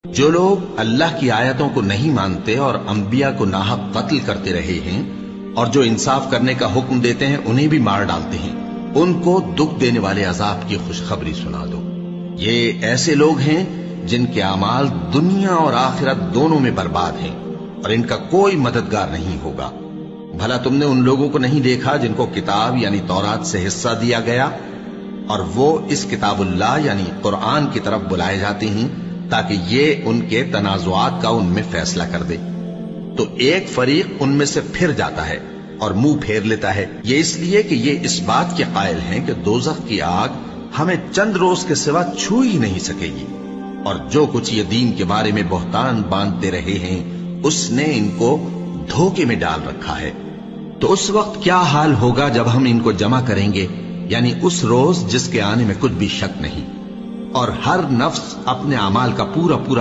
جو لوگ اللہ کی آیتوں کو نہیں مانتے اور انبیاء کو ناحق قتل کرتے رہے ہیں اور جو انصاف کرنے کا حکم دیتے ہیں انہیں بھی مار ڈالتے ہیں، ان کو دکھ دینے والے عذاب کی خوشخبری سنا دو۔ یہ ایسے لوگ ہیں جن کے اعمال دنیا اور آخرت دونوں میں برباد ہیں اور ان کا کوئی مددگار نہیں ہوگا۔ بھلا تم نے ان لوگوں کو نہیں دیکھا جن کو کتاب یعنی تورات سے حصہ دیا گیا اور وہ اس کتاب اللہ یعنی قرآن کی طرف بلائے جاتے ہیں تاکہ یہ ان کے تنازعات کا ان میں فیصلہ کر دے، تو ایک فریق ان میں سے پھر جاتا ہے اور منہ پھیر لیتا ہے، یہ اس لیے کہ یہ اس بات کے قائل ہیں کہ دوزخ کی آگ ہمیں چند روز کے سوا چھو ہی نہیں سکے گی، اور جو کچھ یہ دین کے بارے میں بہتان باندھتے رہے ہیں اس نے ان کو دھوکے میں ڈال رکھا ہے۔ تو اس وقت کیا حال ہوگا جب ہم ان کو جمع کریں گے، یعنی اس روز جس کے آنے میں کچھ بھی شک نہیں، اور ہر نفس اپنے اعمال کا پورا پورا